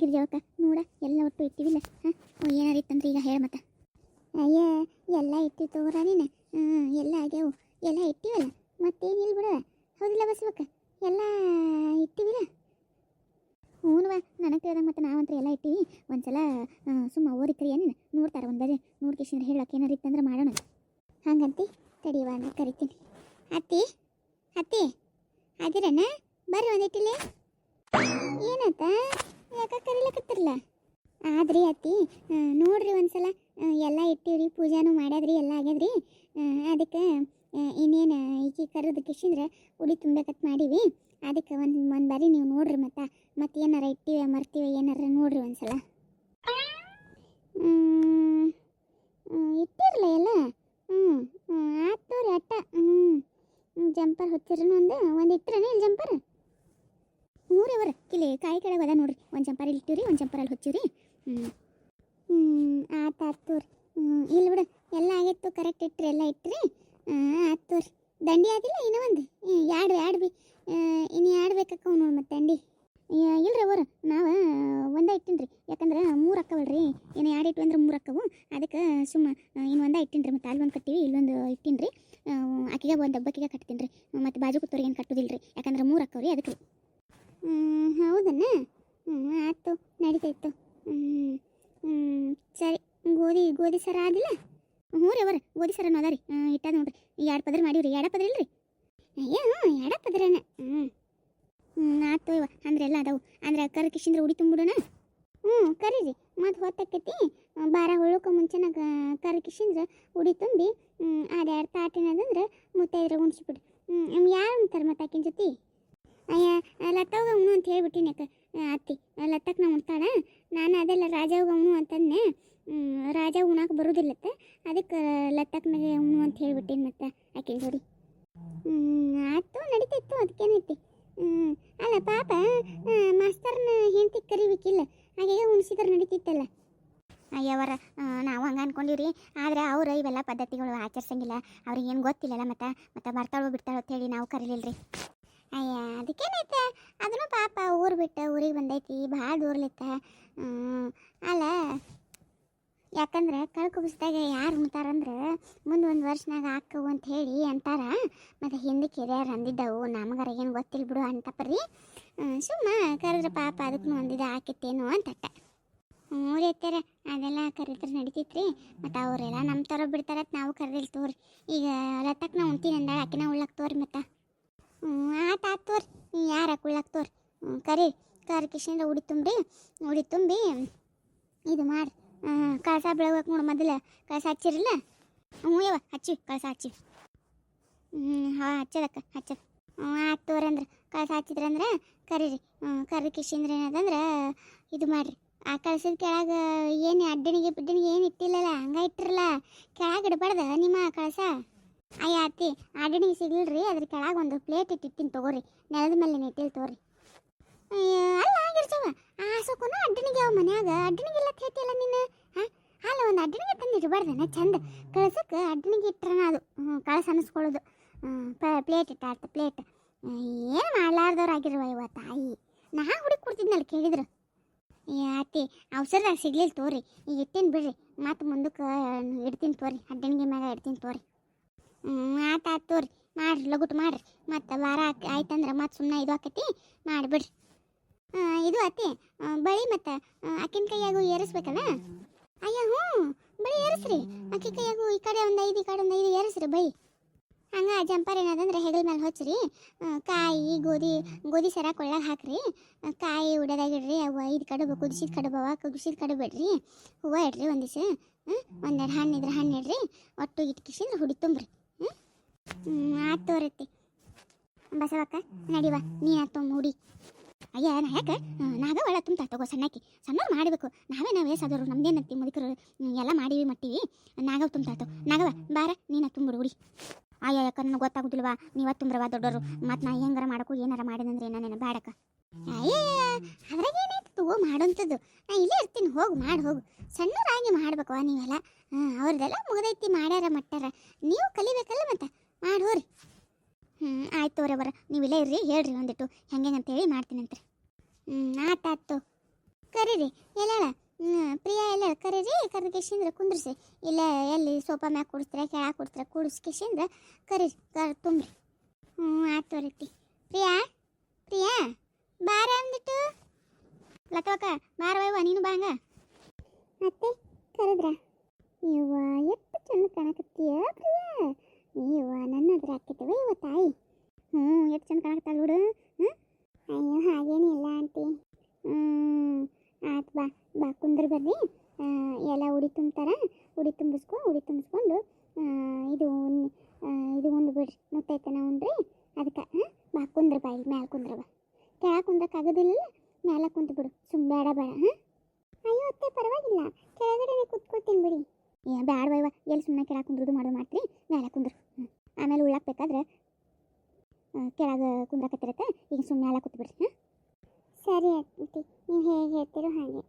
ಗಿರ್ಜಾವಕ್ಕ ನೋಡ ಎಲ್ಲ ಒಟ್ಟು ಇಟ್ಟಿವಿಲ್ಲ. ಹಾಂ ಏನಾರು ಇತ್ತಂದ್ರೆ ಈಗ ಹೇಳ ಮತ್ತೆ. ಅಯ್ಯ ಎಲ್ಲ ಇಟ್ಟು ತಗೋರ ನೀನು. ಎಲ್ಲ ಆಗ್ಯಾವು, ಎಲ್ಲ ಇಟ್ಟಿವಲ್ಲ, ಮತ್ತೇನಿಲ್ಲ ಬಿಡುವ. ಹೌದಿಲ್ಲ ಬಸವಕ್ಕ, ಎಲ್ಲ ಇಟ್ಟಿವಿಲ್ಲ. ಹ್ಞೂನವ, ನನಗೆ ಕೇಳ್ದಂಗೆ ಮತ್ತೆ ನಾವಂತ್ರ ಎಲ್ಲ ಇಟ್ಟಿವಿ. ಒಂದ್ಸಲ ಸುಮ್ಮ ಓರಿಕ್ರಿ ಏನೇನು ನೋಡ್ತಾರೆ, ಒಂದು ಬಜೆ ನೋಡ್ಕೇಶಂದ್ರೆ ಹೇಳಕ್ಕೆ ಏನಾರು ಇತ್ತಂದ್ರೆ ಮಾಡೋಣ. ಹಂಗಂತಿ ತಡಿಯವ ಅಂದ್ರೆ ಕರಿತೀನಿ. ಅತ್ತಿ ಅತ್ತಿ ಅದಿರಣ್ಣ, ಬರ್ರಿ ಒಂದಿಟ್ಟಿಲಿ. ಏನತ್ತ ಯಾಕೆ ಕರಿಲಕತ್ತಿರಲ್ಲ? ಆದ್ರಿ ಅತ್ತಿ ನೋಡ್ರಿ ಒಂದ್ಸಲ ಎಲ್ಲ ಇಟ್ಟಿವ್ರಿ, ಪೂಜಾನು ಮಾಡ್ಯಾದ್ರಿ, ಎಲ್ಲ ಆಗ್ಯಾದ್ರಿ. ಅದಕ್ಕೆ ಇನ್ನೇನು ಈಕಿ ಕರೆದು ಕಿಶಿಂದ್ರೆ ಉಡಿ ತುಂಬಬೇಕತ್ ಮಾಡೀವಿ. ಅದಕ್ಕೆ ಒಂದು ಬಾರಿ ನೀವು ನೋಡ್ರಿ, ಮತ್ತೆ ಏನಾರ ಇಟ್ಟಿವಿ ಮರ್ತೀವಿ ಏನಾರ ನೋಡ್ರಿ ಒಂದ್ಸಲ. ಇಟ್ಟಿರಲ್ಲ ಎಲ್ಲ. ಆತೋರಿ ಅಟ್ಟ. ಜಂಪರ್ ಹೊಚ್ಚಿರನು ಒಂದು ಇಟ್ಟಿರನ ಇಲ್ಲಿ ಜಂಪರ್. ಮೂರವರ ಕಿಲಿ ಕಾಯಿ ಕೆಳಗೆ ಅದ ನೋಡ್ರಿ. ಒಂದು ಜಂಪರ್ ಇಲ್ಲಿ ಇಟ್ಟಿವ್ರಿ, ಒಂದು ಜಂಪರ್ ಅಲ್ಲಿ ಹೊಚ್ಚಿವ್ರಿ. ಆತೋರಿ. ಇಲ್ಲಿ ಬಿಡು, ಎಲ್ಲ ಆಗಿತ್ತು ಕರೆಕ್ಟ್ ಇಟ್ರಿ, ಎಲ್ಲ ಇಟ್ರಿ. ಆತೋರಿ. ದಂಡಿ ಆದಿಲ್ಲ ಇನ್ನೂ ಒಂದು ಎರಡು ಬಿ ಇನ್ನು ಎರಡು ಬೇಕಕ್ಕ ನೋಡಿ ಮತ್ತೆ ದಂಡಿ. ಇಲ್ರಿ ಅವ್ರ ನಾವು ಒಂದೇ ಇಟ್ಟಿನ್ರಿ, ಯಾಕಂದ್ರೆ 3 ಅಕ್ಕವಲ್ರಿ. ಏನು 2 ಇಟ್ಟು ಅಂದ್ರೆ 3 ಅಕ್ಕವು. ಅದಕ್ಕೆ ಸುಮ್ಮ ಇನ್ನು ಒಂದೇ ಇಟ್ಟಿನ್ರಿ. ಮತ್ತು ಅಲ್ಲಿ ಒಂದು ಕಟ್ಟಿವಿ, ಇಲ್ಲೊಂದು ಇಟ್ಟಿನ್ರಿ. ಆಕೆಗೆ ಒಂದು ಹಬ್ಬಕ್ಕಿಗೆ ಕಟ್ತೀನಿ ರೀ, ಮತ್ತು ಬಾಜು ಕೂತವ್ರಿಗೆ ಏನು ಕಟ್ಟೋದಿಲ್ಲ ರೀ, ಯಾಕಂದ್ರೆ 3 ಅಕ್ಕವ್ರಿ ಅದಕ್ಕೆ. ಹೌದನ್ನ. ಆಯ್ತು, ನಡೀತಾಯಿತ್ತು. ಸರಿ. ಗೋಧಿ ಸರ ಆದಿಲ್ಲ? ಹ್ಞೂ ರೀ ಅವರ ಗೋಧಿ ಸರನು ಅದ ರೀ. ಇಟ್ಟದ ನೋಡ್ರಿ, 2 ಪದರ ಮಾಡೀವಿ ರೀ. 2 ಪದರ ಇಲ್ರಿ? ಅಯ್ಯ 2 ಪದರನ. ಆಯ್ತು ಇವ ಅಂದ್ರೆ ಎಲ್ಲ ಅದಾವು. ಅಂದ್ರೆ ಕರ್ ಕಿಶಿಂದ್ರೆ ಉಡಿ ತುಂಬಿಡೋಣ. ಕರೀರಿ, ಮತ್ತು ಹೊತ್ತಕ್ಕೈತಿ. ಬಾರ ಹೊಳಕ್ಕೆ ಮುಂಚೆನ ಕರ್ ಕಿಶಿಂದ್ರೆ ಉಡಿ ತುಂಬಿ ಅದು 2 ತಾಟಿನದಂದ್ರೆ ಮುತ್ತೈದ್ರ ಉಣ್ಸಿಬಿಡ್ರಿ. ಯಾರು ಉಣ್ತಾರೆ ಮತ್ತೆ ಆಕಿನ ಜೊತೆ? ಅಯ್ಯ ಲತ್ತವ್ಗ ಅವನು ಅಂತ ಹೇಳ್ಬಿಟ್ಟಿನಿ. ಅಕ್ಕ ಅತ್ತಿ ಲತ್ತಕ್ಕೆ ನಾವು ಉಣ್ತಾಳ. ನಾನು ಅದೆಲ್ಲ ರಾಜವ್ಗ ಅವನು ಅಂತಂದೆ. ರಾಜ ಉಣಾಕ ಬರೋದಿಲ್ಲತ್ತ, ಅದಕ್ಕೆ ಲತ್ತಕ್ನಾಗೆ ಅವನು ಅಂತ ಹೇಳ್ಬಿಟ್ಟೇನು ಮತ್ತೆ ಆಕಿನ ಜೋಡಿ. ಆಯ್ತು, ನಡೀತಿತ್ತು, ಅದಕ್ಕೇನೈತಿ. ಅಲ್ಲ ಪಾಪ ಮಾಸ್ತರ್ನ ಹೆಂಡತಿ ಕರಿಬೇಕಿಲ್ಲ, ಹಾಗೆ ಉಣಿಸಿದ್ರೆ ನಡೀತಿತ್ತಲ್ಲ. ಅಯ್ಯವರ ನಾವು ಹಂಗೆ ಅನ್ಕೊಂಡಿವ್ರಿ. ಆದರೆ ಅವ್ರು ಇವೆಲ್ಲ ಪದ್ಧತಿಗಳು ಆಚರಿಸಂಗಿಲ್ಲ, ಅವ್ರಿಗೆ ಏನು ಗೊತ್ತಿಲ್ಲಲ್ಲ. ಮತ್ತೆ ಬರ್ತಾಳೋ ಬಿಡ್ತಾಳೋ ಅಂತೇಳಿ ನಾವು ಕರೀಲಿಲ್ರಿ. ಅಯ್ಯ ಅದಕ್ಕೇನೈತೆ, ಅದನ್ನು ಪಾಪ ಊರು ಬಿಟ್ಟು ಊರಿಗೆ ಬಂದೈತಿ, ಭಾಳ ದೂರ್ಲಿತ್ತ. ಅಲ್ಲ ಯಾಕಂದ್ರೆ ಕಳ್ಕೊಬಿಸ್ದಾಗ ಯಾರು ಉಣ್ತಾರಂದ್ರೆ ಮುಂದೆ 1 ವರ್ಷನಾಗ ಹಾಕವು ಅಂತ ಹೇಳಿ ಅಂತಾರ. ಮತ್ತು ಹಿಂದಕ್ಕೆ ಹಿರಿಯರು ಅಂದಿದ್ದವು, ನಮಗಾರ ಏನು ಗೊತ್ತಿಲ್ಲ ಬಿಡು ಅಂತಪ್ಪ ರೀ. ಸುಮ್ಮ ಕರೆದ್ರೆ ಪಾಪ ಅದಕ್ಕೂ ಒಂದಿದ್ದು ಹಾಕಿತ್ತೇನೋ ಅಂತಟ್ಟ. ಊರೈತಾರ ಅದೆಲ್ಲ ಕರಿದ್ರೆ ನಡೀತಿತ್ರಿ. ಮತ್ತು ಅವರೆಲ್ಲ ನಮ್ಮ ಥರ ಬಿಡ್ತಾರತ್ ನಾವು ಕರೆದಿಲ್ಲ ತೋರಿ. ಈಗ ಲತ್ತಕ್ಕೆ ನಾವು ಉಣ್ತೀನಿ ಅಂದಾಳ, ಆಕಿನ ಉಳ್ಳಕ್ಕೆ ತೋರಿ. ಮತ್ತು ಆತು ತೋರಿ, ಯಾರ ಉಳ್ಳಕ್ಕೆ ತೋರಿ. ಕರಿ ಕಿಶಿಂದ ಉಡಿ ತುಂಬಿ ಇದು ಮಾಡಿ ಕಳಸ ಬೆಳಗಕ್ಕೆ ನೋಡು. ಮೊದಲು ಕಳಸ ಹಚ್ಚಿರಲ್ಲ? ಯವ್ವ ಹಚ್ಚಿ ಕಳಸ ಹಚ್ಚಿ. ಹಚ್ಚದಕ್ಕ ಹಚ್ಚದ. ಆತು ತೋರಿ. ಅಂದ್ರೆ ಕಳಸ ಹಚ್ಚಿದ್ರಂದ್ರೆ ಕರೀರಿ. ಕರಿ ಕಿಶಿಂದ್ರೆ ಏನದಂದ್ರೆ ಇದು ಮಾಡಿರಿ. ಆ ಕಳಸದ ಕೆಳಗೆ ಏನು ಅಡ್ಡಣಿಗೆ ಏನು ಇಟ್ಟಿಲ್ಲಲ್ಲ, ಹಂಗೆ ಇಟ್ಟಿರಲ್ಲ. ಕೆಳಗೆ ಇಡಬಾರ್ದ ನಿಮ್ಮ ಕಳಸ. ಅಯ್ಯ ಅತ್ತಿ ಅಡ್ಡಣಿಗೆ ಸಿಗ್ಲಿಲ್ರಿ, ಅದ್ರ ಕೆಳಗೆ ಒಂದು ಪ್ಲೇಟ್ ಇಟ್ಟಿರ್ತೀನಿ ತಗೋರಿ, ನೆಲದ ಮೇಲೆ ಇಟ್ಟಿಲ್ಲ ತೋರಿ. ಅಲ್ಲ ಆಗಿರ್ಸವ ಆಸೋಕೋನ ಅಡ್ಡಣಿಗೆ ಅವ ಮನ್ಯಾಗ ಅಡ್ಡಣಿಗೆ ಇಲ್ಲ ಹೇಳ್ತಿಲ್ಲ ನೀನು. ಅಲ್ಲ ಒಂದು ಅಡ್ಡಣಿಗೆ ತಂದು ಇಡಬಾರ್ದನ ಚಂದ. ಕಳ್ಸಕ್ಕೆ ಅಡ್ಡಣಿಗೆ ಇಟ್ರನ ಅದು ಕಳಸ ಅನ್ನಿಸ್ಕೊಳ್ಳೋದು. Plate ಇಟ್ಟಾರ್ತ plate. ಏನು ಮಾಡ್ಲಾರ್ದವ್ರು ಆಗಿರುವ ಇವ ತಾಯಿ. ನಾ ಹುಡುಕಿ ಕೊಡ್ತಿದ್ನಲ್ಲ ಕೇಳಿದ್ರು. ಅತ್ತಿ ಅವಸರದಾಗ ಸಿಗ್ಲಿಲ್ಲ ತೋರಿ, ಈಗ ಇಟ್ಟೀನಿ ಬಿಡ್ರಿ. ಮತ್ತು ಮುಂದಕ್ಕೆ ಇಡ್ತೀನಿ ತೋರಿ, ಅಡ್ಡಣಿಗೆ ಮ್ಯಾಗ ಇಡ್ತೀನಿ ತೋರಿ. ಆತು ತೋರಿ, ಮಾಡ್ರಿ ಲಗುಟ್ ಮಾಡ್ರಿ. ಮತ್ತು ವಾರ ಆಯ್ತಂದ್ರೆ ಮತ್ತು ಸುಮ್ಮನೆ ಇದು ಆಕೈತಿ, ಮಾಡಿಬಿಡ್ರಿ. ಇದು ಅತ್ತಿ ಬಳಿ ಮತ್ತು ಆಕಿನ ಕೈಯಾಗೂ ಏರಿಸ್ಬೇಕಲ್ಲ. ಅಯ್ಯ ಬಳಿ ಏರಿಸ್ರಿ. ಆಕಿ ಕೈಯಾಗೂ ಈ ಕಡೆ ಒಂದು 5 ಈ ಕಡೆ ಒಂದು 5 ಏರಿಸ್ರಿ ಬಳಿ. ಹಂಗೆ ಜಂಪರ್ ಏನದಂದ್ರೆ ಹೆಗಲ ಮೇಲೆ ಹೊಚ್ಚ್ರಿ. ಕಾಯಿ ಗೋಧಿ ಸರ ಕೊಳ್ಳಾಗ ಹಾಕ್ರಿ. ಕಾಯಿ ಉಡೋದಾಗಿಡ್ರಿ. ಅವು 5 ಕಡುಬು, ಕುದಿಸಿದ ಕಡುಬವ, ಕುದಿಸಿದ ಕಡುಬು ಇಡ್ರಿ. ಹೂವು ಇಡ್ರಿ ಒಂದಿವ್ಸ. 1-2 ಹಣ್ಣು ಇದ್ರೆ ಹಣ್ಣು ಇಡ್ರಿ. ಒಟ್ಟು ಇಟ್ಕಿಸಿದ್ರೆ ಹುಡಿ ತುಂಬ್ರಿ. ಆತು ತೋರತ್ತಿ. ಬಸವಕ್ಕ ನಡಿವ, ನೀನು ತುಂಬ ಹುಡಿ. ಅಯ್ಯ ನಾ ಯಾಕೆ ನಾಗ ಒಳ್ಳೆ ತುಂಬ ತಗೋ ಸಣ್ಣಾಕಿ. ಸಣ್ಣವ್ರು ಮಾಡಬೇಕು, ನಾವೇ ವಯಸ್ಸಾದವರು, ನಮ್ದೇನಂತಿ ಮುದುಕರು ಎಲ್ಲ ಮಾಡೀವಿ ಮಟ್ಟಿವಿ. ನಾಗವ ತುಂಬ್ತಾತೋ. ನಾಗವ ಬಾರ ನೀನು ತುಂಬಿಡು ಹುಡಿ. ಅಯ್ಯ ಯಾಕೆ ನನಗೆ ಗೊತ್ತಾಗೋದಿಲ್ವಾ, ನೀವ ತುಂಬ್ರವ ದೊಡ್ಡವರು. ಮತ್ತು ನಾ ಹೆಂಗಾರ ಮಾಡಬೇಕು, ಏನಾರ ಮಾಡಿದಂದ್ರೆ ಏನೇನು ಬೇಡಕ್ಕ. ಅಯ್ಯ ಅದ್ರಾಗ ಏನೈತೆ ತಗೋ ಮಾಡೋಂಥದ್ದು. ನಾ ಇಲ್ಲೇ ಇರ್ತೀನಿ, ಹೋಗು ಮಾಡಿ ಹೋಗು. ಸಣ್ಣರಾಗಿ ಮಾಡ್ಬೇಕವ ನೀವೆಲ್ಲ. ಅವ್ರದ್ದೆಲ್ಲ ಮುಗ್ದೈತಿ, ಮಾಡ್ಯಾರ ಮಟ್ಟಾರ. ನೀವು ಕಲಿಬೇಕಲ್ಲ ಮತ್ತೆ ಮಾಡಿ ಹೋರಿ. ಆಯ್ತು ತೋರಿ ನೀವು ಇಲ್ಲೇ ಇರ್ರಿ, ಹೇಳ್ರಿ ಒಂದಿಟ್ಟು ಹೆಂಗೆ ಅಂತೇಳಿ ಮಾಡ್ತೀನಿ ಅಂತ್ರಿ. ಆತಾತು. ಕರಿ ಕರೀರಿ ಎಲ್ಲ ಪ್ರಿಯಾ ಎಲ್ಲ ಕರೀರಿ ಕರ್ದಕೇಶಂದ್ರೆ ಕುಂದ್ರಿಸಿ ಇಲ್ಲ ಎಲ್ಲಿ ಸೋಫಾ ಮ್ಯಾಗ ಕೂಡಿಸ್ತಾರೆ ಕೆಳಗೆ ಕೂಡಿಸ್ತಾರೆ ಕೂಡಿಸ್ಕೇಶಂದ್ರೆ ಕರೀರಿ ತುಂಬ್ರಿ. ಆಯ್ತು ರೀತಿ. ಪ್ರಿಯಾ ಪ್ರಿಯಾ ಬಾರ ಅಂದಿಟ್ಟು ಲತವಕ್ಕ ಬಾರವ್ವ ನೀನು ಬಾಂಗ ಮತ್ತೆ ಕರೆದ್ರ ಇವ ಎಷ್ಟು ಚಂದ ಕಾಣಕತ್ತೀಯ ಪ್ರಿಯಾ ಇವ ನನ್ನ ಹತ್ರ ಹಾಕಿತ್ತವ ಇವ ತಾಯಿ ಎಷ್ಟು ಚಂದ ಕಾಣಕತ್ತಾಳ ನೋಡು. ಅಯ್ಯೋ ಹಾಗೇನಿಲ್ಲ ಆಂಟಿ. ಆಯ್ತು ಬಾ ಕುಂದ್ರ ಬರ್ರಿ. ಎಲ್ಲ ಉಡಿ ತುಂಬ್ತಾರ, ಉಡಿ ತುಂಬಿಸ್ಕೊಂಡು ಇದು ಉಂಡು ಬಿಡ್ರಿ ಮುತ್ತೈತನ ಉಂಡ್ರಿ ಅದಕ್ಕೆ ಬಾ ಕುಂದ್ರ ಬಾ ಇಲ್ಲಿ ಮ್ಯಾಲೆ ಕುಂದ್ರ ಬಾ. ಕೆಳಗೆ ಕುಂದ್ರಕ್ಕಾಗೋದಿಲ್ಲ ಮ್ಯಾಲೆ ಕುಂತು ಬಿಡು ಬೇಡ ಅಯ್ಯೋ ಅತ್ತೆ ಪರವಾಗಿಲ್ಲ ಕೆಳಗಡೆ ಕುತ್ಕೊಳ್ತೀನಿ ಬಿಡಿ. ಬ್ಯಾಡ ಬೈವ ಎಲ್ಲಿ ಸುಮ್ಮನೆ ಕೆಳಗೆ ಕುಂದ್ರದು ಮಾಡೋದು ಮಾಡ್ತೀರಿ ಮ್ಯಾಲೆ ಕುಂದ್ರು. ಆಮೇಲೆ ಉಳ್ಳಾಕ್ ಬೇಕಾದ್ರೆ ಕೆಳಗೆ ಕುಂದ್ರಕತ್ತಿರತ್ತೆ ಈಗ ಸುಮ್ಮನೆ ಮ್ಯಾಲೆ ಕೂತ್ಬಿಡ್ರಿ. ಸರಿ ಆಂಟಿ ನೀವು ಹೇಗೆ ಹೇಳ್ತೀರೋ ಹಾಗೆ.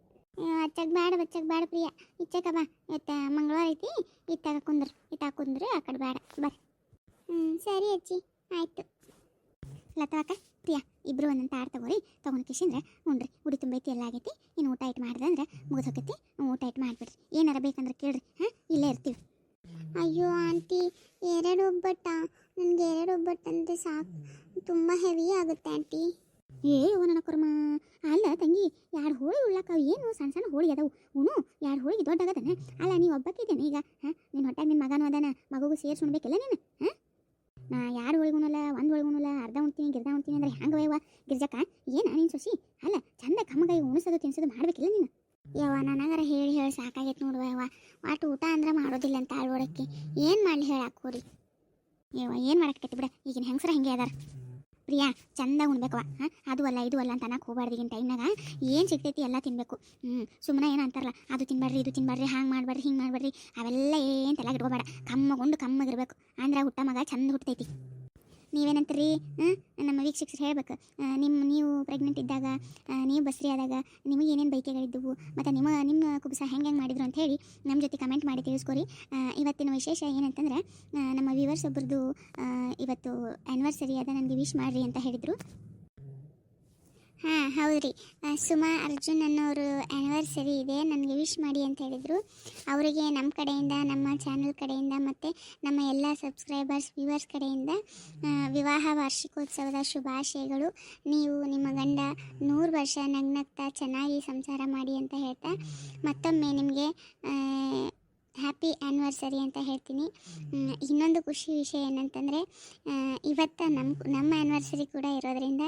ಬಚ್ಚಗೆ ಬೇಡ ಪ್ರಿಯ ಇಚ್ಚಕ ಬಾ ಇವತ್ತು ಮಂಗಳವಾರ ಐತಿ ಇತ್ತಾಗ ಕುಂದ್ರಿ ಆ ಕಡೆ ಬೇಡ ಬರ್ರಿ. ಸರಿ ಅಜ್ಜಿ ಆಯಿತು. ಲತಾಕ ಪ್ರಿಯಾ ಇಬ್ಬರು ಒಂದೊಂದು ತಾಡು ತೊಗೊಂಡು ಕಿಶಂದ್ರೆ ಉಣ್ರಿ ಉಡಿ ತುಂಬೈತಿ ಎಲ್ಲ ಆಗೈತಿ. ಇನ್ನು ಊಟ ಇಟ್ಟು ಮಾಡಿದೆ ಅಂದ್ರೆ ಮುಗಿದು ಹೋಗೈತಿ. ಊಟ ಇಟ್ಟು ಮಾಡಿಬಿಡ್ರಿ ಏನಾರ ಬೇಕಂದ್ರೆ ಕೇಳ್ರಿ ಇಲ್ಲೇ ಇರ್ತೀವಿ. ಅಯ್ಯೋ ಆಂಟಿ 2 ಒಬ್ಬಟ್ಟ ನನಗೆ 2 ಒಬ್ಬಟ್ಟು ಅಂದರೆ ಸಾಕು ತುಂಬ ಹೆವಿ ಆಗುತ್ತೆ ಆಂಟಿ. ನನ್ನ ಕರ್ಮ ಅಲ್ಲ ತಂಗಿ 2 ಹೋಳಿ ಉಳ್ಳಾಕ ಏನು ಸಣ್ಣ ಹೋಳಿ ಅದಾವು ಉಣು 2 ಹೋಳಿಗೆ ದೊಡ್ಡಾಗದನ ಅಲ್ಲ ನೀವು ಒಬ್ಬಕ್ಕಿದ್ದೇನೆ ಈಗ ನಿನ್ನ ಹೊಟ್ಟೆಗೆ ನಿನ್ನ ಮಗನೂ ಅದಾನ ಮಗುಗೂ ಸೇರಿಸಿ ಉಣ್ಬೇಕಿಲ್ಲ ನೀನು. ನಾ 2 ಹೋಳಿಗೆ ಉಣಲ್ಲ 1 ಹೋಳಿಗೆ ಉಣಲ್ಲ ಅರ್ಧ ಉಣ್ತೀನಿ ಗಿರ್ಧ ಉಣ್ತೀನಿ ಅಂದ್ರೆ ಹೆಂಗೆ ವಯವ ಗಿರ್ಜಕ್ಕ ಏನ ನೀನು ಸೊಸಿ ಅಲ್ಲ ಚಂದ ಕಮ್ಮಗೈ ಉಣಿಸೋದು ತಿನ್ಸೋದು ಮಾಡ್ಬೇಕಿಲ್ಲ ನೀನು. ಯವ್ವ ನನಗರ ಹೇಳಿ ಸಾಕಾಗೈತೆ ನೋಡುವ ಯವ್ವ ಒಟ್ಟು ಊಟ ಅಂದ್ರೆ ಮಾಡೋದಿಲ್ಲ ಅಂತ ಆಳ್ವಡಕ್ಕೆ ಏನು ಮಾಡಲಿ ಹೇಳಾಕೋರಿ. ಯವ್ವ ಏನು ಮಾಡಕೈತಿ ಬಿಡ ಈಗಿನ ಹೆಂಗಸ್ರ ಹೆಂಗೆ ಅದಾರ. ಪ್ರಿಯಾ ಚಂದ ಉಣ್ಬೇಕವ ಅದು ಅಲ್ಲ ಇದು ಅಲ್ಲ ಅಂತ ಅನ್ನಕ್ಕೆ ಹೋಗ್ಬಾರ್ದು. ಈಗಿನ ಟೈಮ್ನಾಗ ಏನು ಸಿಗ್ತೈತಿ ಎಲ್ಲ ತಿನ್ನಬೇಕು. ಸುಮ್ಮನೆ ಏನು ಅಂತಾರಲ್ಲ ಅದು ತಿನ್ಬೇಡ್ರಿ ಇದು ತಿನ್ಬೇಡ್ರಿ ಹಂಗೆ ಮಾಡಬೇಡ್ರಿ ಹಿಂಗೆ ಮಾಡಬೇಡ್ರಿ ಅವೆಲ್ಲ ಏನು ತಲೆಗೆ ಇಟ್ಕೋಬೇಡ. ಕಮ್ಮಗಿರ್ಬೇಕು ಅಂದ್ರೆ ಹುಟ್ಟ ಮಗ ಚಂದ ಹುಟ್ಟೈತಿ. ನೀವೇನಂತೀರಿ ನಮ್ಮ ವೀಕ್ಷಕರು ಹೇಳ್ಬೇಕು ನೀವು ಪ್ರೆಗ್ನೆಂಟ್ ಇದ್ದಾಗ ನೀವು ಬಸ್ರಿ ಆದಾಗ ನಿಮಗೆ ಏನೇನು ಬೈಕೆಗಳಿದ್ದವು ಮತ್ತು ನಿಮ್ಮ ಕುಬಸ ಹೆಂಗೆ ಮಾಡಿದ್ರು ಅಂತ ಹೇಳಿ ನಮ್ಮ ಜೊತೆ ಕಮೆಂಟ್ ಮಾಡಿ ತಿಳಿಸ್ಕೊರಿ. ಇವತ್ತಿನ ವಿಶೇಷ ಏನಂತಂದ್ರೆ ನಮ್ಮ ವ್ಯೂವರ್ಸ್ ಒಬ್ರದ್ದು ಇವತ್ತು ಆ್ಯನಿವರ್ಸರಿ ಅದ ನನಗೆ ವಿಶ್ ಮಾಡಿರಿ ಅಂತ ಹೇಳಿದರು. ಹೌದು ರೀ ಸುಮಾ ಅರ್ಜುನ್ ಅನ್ನೋರು ಆ್ಯನಿವರ್ಸರಿ ಇದೆ ನನಗೆ ವಿಶ್ ಮಾಡಿ ಅಂತ ಹೇಳಿದರು. ಅವರಿಗೆ ನಮ್ಮ ಕಡೆಯಿಂದ ನಮ್ಮ ಚಾನಲ್ ಕಡೆಯಿಂದ ಮತ್ತು ನಮ್ಮ ಎಲ್ಲ ಸಬ್ಸ್ಕ್ರೈಬರ್ಸ್ ವ್ಯೂವರ್ಸ್ ಕಡೆಯಿಂದ ವಿವಾಹ ವಾರ್ಷಿಕೋತ್ಸವದ ಶುಭಾಶಯಗಳು. ನೀವು ನಿಮ್ಮ ಗಂಡ 100 ವರ್ಷ ನಗ್ನಗ್ತಾ ಚೆನ್ನಾಗಿ ಸಂಸಾರ ಮಾಡಿ ಅಂತ ಹೇಳ್ತಾ ಮತ್ತೊಮ್ಮೆ ನಿಮಗೆ ಹ್ಯಾಪಿ ಆ್ಯನಿವರ್ಸರಿ ಅಂತ ಹೇಳ್ತೀನಿ. ಇನ್ನೊಂದು ಖುಷಿ ವಿಷಯ ಏನಂತಂದರೆ ಇವತ್ತು ನಮ್ಮ ಆ್ಯನಿವರ್ಸರಿ ಕೂಡ ಇರೋದರಿಂದ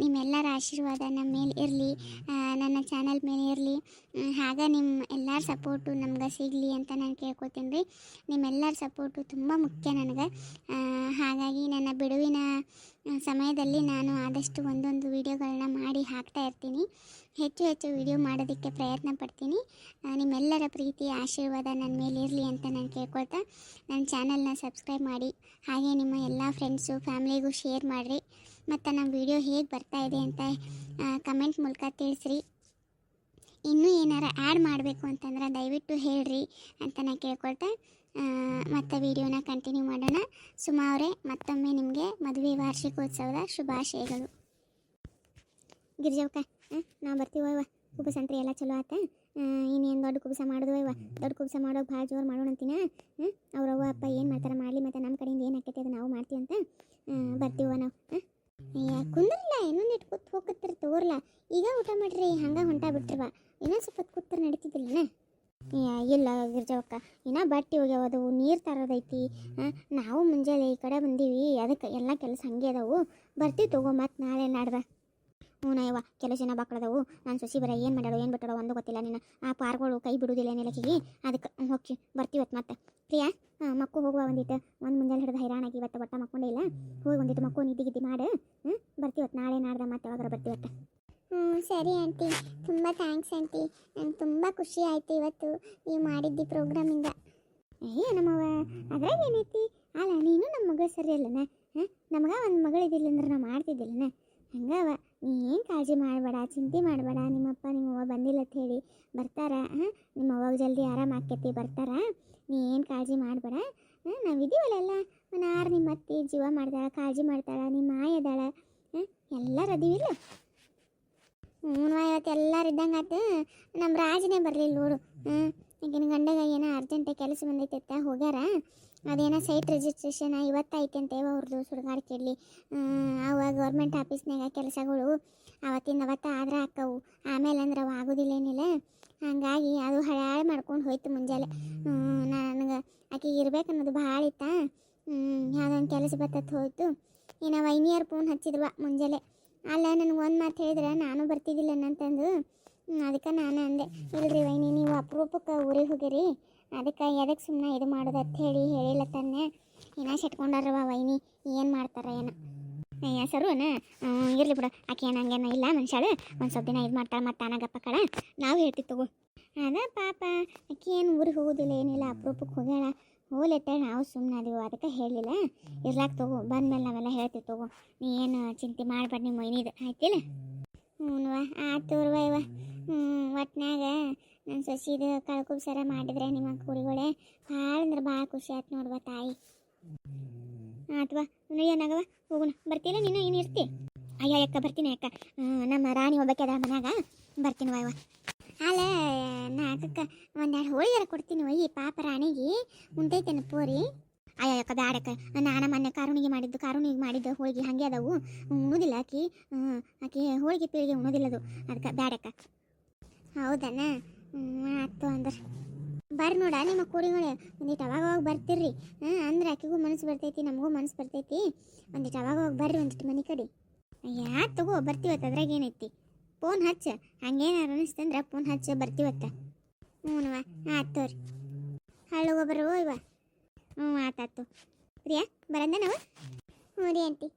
ನಿಮ್ಮೆಲ್ಲರ ಆಶೀರ್ವಾದ ನಮ್ಮ ಮೇಲೆ ಇರಲಿ, ನನ್ನ ಚಾನಲ್ ಮೇಲೆ ಇರಲಿ, ಹಾಗೆ ನಿಮ್ಮ ಎಲ್ಲರ ಸಪೋರ್ಟು ನಮ್ಗೆ ಸಿಗಲಿ ಅಂತ ನಾನು ಕೇಳ್ಕೊತೀನಿ ರೀ. ನಿಮ್ಮೆಲ್ಲರ ಸಪೋರ್ಟು ತುಂಬ ಮುಖ್ಯ ನನಗೆ. ಹಾಗಾಗಿ ನನ್ನ ಬಿಡುವಿನ ಸಮಯದಲ್ಲಿ ನಾನು ಆದಷ್ಟು ಒಂದೊಂದು ವಿಡಿಯೋಗಳನ್ನ ಮಾಡಿ ಹಾಕ್ತಾ ಇರ್ತೀನಿ. ಹೆಚ್ಚು ವಿಡಿಯೋ ಮಾಡೋದಕ್ಕೆ ಪ್ರಯತ್ನ ಪಡ್ತೀನಿ. ನಿಮ್ಮೆಲ್ಲರ ಪ್ರೀತಿ ಆಶೀರ್ವಾದ ನನ್ನ ಮೇಲೆ ಇರಲಿ ಅಂತ ನಾನು ಕೇಳ್ಕೊಳ್ತಾ ನನ್ನ ಚಾನಲ್ನ ಸಬ್ಸ್ಕ್ರೈಬ್ ಮಾಡಿ ಹಾಗೆ ನಿಮ್ಮ ಎಲ್ಲ ಫ್ರೆಂಡ್ಸು ಫ್ಯಾಮ್ಲಿಗೂ ಶೇರ್ ಮಾಡಿರಿ. ಮತ್ತು ನಮ್ಮ ವಿಡಿಯೋ ಹೇಗೆ ಬರ್ತಾ ಇದೆ ಅಂತ ಕಮೆಂಟ್ ಮೂಲಕ ತಿಳಿಸ್ರಿ. ಇನ್ನೂ ಏನಾರು ಆ್ಯಡ್ ಮಾಡಬೇಕು ಅಂತಂದ್ರೆ ದಯವಿಟ್ಟು ಹೇಳ್ರಿ ಅಂತ ನಾನು ಕೇಳ್ಕೊಳ್ತಾ ಮತ್ತು ವಿಡಿಯೋನ ಕಂಟಿನ್ಯೂ ಮಾಡೋಣ. ಸುಮಾ ಅವರೇ ಮತ್ತೊಮ್ಮೆ ನಿಮಗೆ ಮದುವೆ ವಾರ್ಷಿಕೋತ್ಸವದ ಶುಭಾಶಯಗಳು. ಗಿರಿಜವಕ್ಕ ನಾವು ಬರ್ತೀವವ್ವ ಕುಬಸ ಅಂತ್ರಿ ಎಲ್ಲ ಚಲೋ ಆತ. ಇನ್ನೇನು ದೊಡ್ಡ ಕುಬಸ ಮಾಡೋದು ಅವ್ವ ದೊಡ್ಡ ಕುಬಸ ಮಾಡೋಕೆ ಭಾಳ ಜೋರು ಮಾಡೋಣ ಅಂತೀನ. ಅವ್ರವ್ವ ಅಪ್ಪ ಏನು ಮಾಡ್ತಾರೆ ಮಾಡಲಿ ಮತ್ತು ನಮ್ಮ ಕಡೆಯಿಂದ ಏನು ಆಕೈತೆ ಅದು ನಾವು ಮಾಡ್ತೀವಿ ಅಂತ ಬರ್ತೀವ ನಾವು. ಕುಂದ್ರಲ್ಲ ಇನ್ನೊಂದು ಇಟ್ಟು ಕೂತ್ ಹೋಗತ್ತಿರ ತಗೋರ್ಲ ಈಗ ಊಟ ಮಾಡಿರಿ ಹಂಗೆ ಹೊಂಟ ಬಿಟ್ರವ ಇನ್ನೊಂದು ಸ್ವಲ್ಪ ಕೂತ್ರೆ ನಡೀತಿದ್ದಿಲ್ಲನ. ಇಲ್ಲ ಗಿರ್ಜವಕ್ಕ ಇನ್ನೂ ಬಟ್ಟೆ ಹೋಗ್ಯಾವದು ನೀರು ತರೋದೈತಿ. ನಾವು ಮುಂಜಾನೆ ಈ ಕಡೆ ಬಂದೀವಿ ಅದಕ್ಕೆ ಎಲ್ಲ ಕೆಲಸ ಹಂಗೆ ಅದಾವು. ಬರ್ತೀವಿ ತಗೋ ಮತ್ತು ನಾಳೆ ನಾಡ್ದ. ಹ್ಞೂನಯ್ಯವ್ವ ಕೆಲವು ಜನ ಬಾಕ್ಳದವು ನಾನು ಸೊಸಿ ಬರ ಏನು ಮಾಡ್ಯಾಡೋ ಏನು ಬಿಟ್ಟಾಡೋ ಒಂದು ಗೊತ್ತಿಲ್ಲ. ನೀನು ಆ ಪಾರ್ಗಳು ಕೈ ಬಿಡುವುದಿಲ್ಲ ಏನಿಲ್ಲಕ್ಕಿಗೆ ಅದಕ್ಕೆ ಹೋಗಿ ಬರ್ತೀವತ್ತು ಮತ್ತೆ. ಪ್ರಿಯಾ ಮಕ್ಕಳು ಹೋಗುವ ಒಂದಿಟ್ಟು ಒಂದು ಮುಂಜಾನೆ ಹಿಡಿದು ಹೈರಾಣಾಗಿ ಇವತ್ತು ಒಟ್ಟ ಮಕ್ಕೊಂಡೇ ಇಲ್ಲ. ಹೋಗಿ ಒಂದಿಟ್ಟು ಮಕ್ಕಳು ನಿದ್ದೆ ಮಾಡು ಬರ್ತೀವತ್ತು ನಾಳೆ ನಾಡ್ದ ಮತ್ತೆ ಯಾವಾಗಾರ ಬರ್ತೀವತ್ತು. ಸರಿ ಆಂಟಿ ತುಂಬ ಥ್ಯಾಂಕ್ಸ್ ಆಂಟಿ. ನಂಗೆ ತುಂಬ ಖುಷಿ ಆಯಿತು ಇವತ್ತು ನೀವು ಮಾಡಿದ್ದಿ ಪ್ರೋಗ್ರಾಮಿಂದ. ನಮ್ಮವ ಅದ್ರಾಗ ಏನೈತಿ ಅಲ್ಲ ನೀನು ನಮ್ಮ ಮಗಳು ಸರಿ ಅಲ್ಲನ. ನಮ್ಗೆ ಒಂದು ಮಗಳಿದ್ದಿಲ್ಲ ಅಂದ್ರೆ ನಾವು ಮಾಡ್ತಿದ್ದಿಲ್ಲನ. ಹಂಗವ ನೀ ಏನು ಕಾಳಜಿ ಮಾಡಬೇಡ ಚಿಂತೆ ಮಾಡಬೇಡ. ನಿಮ್ಮಪ್ಪ ನಿಮ್ಮವ್ವ ಬಂದಿಲ್ಲ ಅಂತ ಹೇಳಿ ಬರ್ತಾರ. ನಿಮ್ಮ ಅವ್ವಾಗ ಜಲ್ದಿ ಆರಾಮ ಆಕೈತಿ ಬರ್ತಾರ. ನೀ ಏನು ಕಾಳಜಿ ಮಾಡಬೇಡ. ನಾವಿದ್ದೀವಲ್ಲ ನಾರು ನಿಮ್ಮ ಅತ್ತಿ ಜೀವ ಮಾಡ್ತಾಳೆ ಕಾಳಜಿ ಮಾಡ್ತಾಳೆ ನಿಮ್ಮ ಮಾಯ ಅದಾಳ ಎಲ್ಲರೂ ಅದೀವಿಲ್ಲ. ಹ್ಞೂ ಇವತ್ತು ಎಲ್ಲರೂ ಇದ್ದಂಗೆ ಆತು. ನಮ್ಮ ರಾಜನೇ ಬರಲಿಲ್ಲ ನೋಡು. ಈಗಿನ ಗಂಡಗ ಏನೋ ಅರ್ಜೆಂಟಾಗಿ ಕೆಲಸ ಬಂದೈತೆ ಹೋಗ್ಯಾರ. ಅದೇನೋ ಸೈಟ್ ರಿಜಿಸ್ಟ್ರೇಷನ್ ಇವತ್ತೈತೆ ಅಂತೇವ ಅವ್ರದ್ದು ಸುಡುಗಾಡು ಕೆಡ್ಲಿ. ಅವ ಗೌರ್ಮೆಂಟ್ ಆಫೀಸ್ನಾಗ ಕೆಲಸಗಳು ಅವತ್ತಿಂದ ಅವತ್ತು ಆದ್ರೆ ಹಾಕವು. ಆಮೇಲೆ ಅಂದ್ರೆ ಅವು ಆಗೋದಿಲ್ಲ ಏನಿಲ್ಲ. ಹಾಗಾಗಿ ಅದು ಹಳಾಳು ಮಾಡ್ಕೊಂಡು ಹೋಯ್ತು ಮುಂಜಾನೆ. ನನಗೆ ಆಕೆಗೆ ಇರ್ಬೇಕು ಅನ್ನೋದು ಭಾಳ ಇತ್ತ. ಯಾವುದೊಂದು ಕೆಲಸ ಬರ್ತತ್ತು ಹೋಯ್ತು. ಇನ್ನು ವೈನಿಯರ್ ಫೋನ್ ಹಚ್ಚಿದ್ವ ಮುಂಜಾನೆ. ಅಲ್ಲ ನನಗೆ ಒಂದು ಮಾತು ಹೇಳಿದ್ರೆ ನಾನು ಬರ್ತಿದ್ದಿಲ್ಲ ಅಂತಂದು. ಅದಕ್ಕೆ ನಾನು ಅಂದೆ, ಇಲ್ರಿ ವೈನಿ ನೀವು ಅಪರೂಪಕ್ಕೆ ಊರಿಗೆ ಹೋಗಿರಿ, ಅದಕ್ಕೆ ಎದಕ್ಕೆ ಸುಮ್ಮನೆ ಇದು ಮಾಡೋದು ಅಂತ ಹೇಳಿಲ್ಲ ತಾನೆ. ಏನೋ ಸೆಟ್ಕೊಂಡಾರವ ವೈನಿ, ಏನು ಮಾಡ್ತಾರ ಏನೋ. ಸರುನ ಇರಲಿ ಬಿಡು, ಆಕೆ ಏನು ಹಂಗೇನೋ ಇಲ್ಲ ಮನುಷ್ಯಾಳು. ಒಂದು ಸ್ವಲ್ಪ ದಿನ ಇದು ಮಾಡ್ತಾಳೆ ಮತ್ತು ಅನಾಗಪ್ಪ ಕಳ ನಾವು ಹೇಳ್ತೀವಿ ತಗೋ. ಅದ ಪಾಪ ಆಕೆ ಏನು ಊರಿಗೆ ಹೋಗೋದಿಲ್ಲ ಏನಿಲ್ಲ, ಅಪರೂಪಕ್ಕೆ ಹೋಗ್ಯಾಳ. ಹೋಗ್ಲೆಟ್ಟೆ ನಾವು ಸುಮ್ಮನೆ ಅದೀವಿ, ಅದಕ್ಕೆ ಹೇಳಿಲ್ಲ. ಇರ್ಲಾಕ್ ತಗೋ, ಬಂದಮೇಲೆ ನಾವೆಲ್ಲ ಹೇಳ್ತೀವಿ ತಗೋ. ನೀ ಏನು ಚಿಂತೆ ಮಾಡಬೇಡ ನಿಮ್ಮ ಮೈನಿದು ಆಯ್ತಿಲ್ಲ. ಹ್ಞೂ ಆಯ್ತು ಇವ. ಒಟ್ನಾಗ ನನ್ನ ಸೊಸಿದು ಕಳ್ಕುಬ್ಸರ ಮಾಡಿದ್ರೆ ನಿಮ್ಮ ಕುರಿಗಳೇ ಭಾಳ ಅಂದ್ರೆ ಭಾಳ ಖುಷಿ ಆಯ್ತು ನೋಡುವ ತಾಯಿ. ಆತ್ವಾ ಏನಾಗವ ಹೋಗೋಣ. ಬರ್ತಿಲ್ಲ ನೀನು ಏನು ಇರ್ತಿ? ಅಯ್ಯ ಅಕ್ಕ ಬರ್ತೀನಿ ಅಕ್ಕ. ನಮ್ಮ ರಾಣಿ ಒಬ್ಬಕ್ಕೆ ಅದ ಮನ್ಯಾಗ, ಬರ್ತೀನಿ ಇವ. ಅಲ್ಲ ನಾಲ್ಕಕ್ಕೆ ಒಂದೆರಡು ಹೋಳಿಗೆರ ಕೊಡ್ತೀನಿ ಒಯ್ಯಿ, ಪಾಪ ರಾಣಿಗೆ ಉಂಟೈತೇನೆ ಪೋರಿ. ಅಯ್ಯ ಅಕ್ಕ ಬ್ಯಾಡಕ್ಕ, ನಾನು ಮೊನ್ನೆ ಕಾರುಣಿಗೆ ಮಾಡಿದ್ದು ಹೋಳಿಗೆ ಹಾಗೆ ಅದಾವು, ಉಣೋದಿಲ್ಲ ಆಕಿ ಹೋಳಿಗೆ ಪೀಳಿಗೆ ಉಣೋದಿಲ್ಲದು, ಅದಕ್ಕೆ ಬ್ಯಾಡಕ್ಕ. ಹೌದಣ್ಣ? ಆಯ್ತು ಅಂದ್ರೆ ಬರ್ರಿ ನೋಡ ನಿಮ್ಮ ಕುರಿಗಳು ಒಂದಿಟ್ಟು ಅವಾಗ ಬರ್ತಿರ್ರಿ. ಅಂದ್ರೆ ಆಕಿಗೂ ಮನಸ್ಸು ಬರ್ತೈತಿ, ನಮಗೂ ಮನಸ್ಸು ಬರ್ತೈತಿ. ಒಂದಿಟ್ಟು ಅವಾಗ ಬರ್ರಿ, ಒಂದಿಟ್ಟು ಮನೆ ಕಡೆ. ಯಾಕೆ ತಗೋ ಬರ್ತೀವತ್ತ, ಅದ್ರಾಗ ಏನೈತಿ. ಫೋನ್ ಹಚ್ಚ, ಹಂಗೇನಾರು ಅನಿಸ್ತಂದ್ರೆ ಫೋನ್ ಹಚ್ಚ ಬರ್ತೀವತ್ತ. ಹ್ಞೂನವ ಆಯ್ತು ರೀ. ಹಳ್ಳೋಗೊಬ್ಬರು ಇವ. ಆತಾತು ಪ್ರಿಯಾ ಬರಂದ ನಾವು. ಹ್ಞೂ ರೀ ಆಂಟಿ.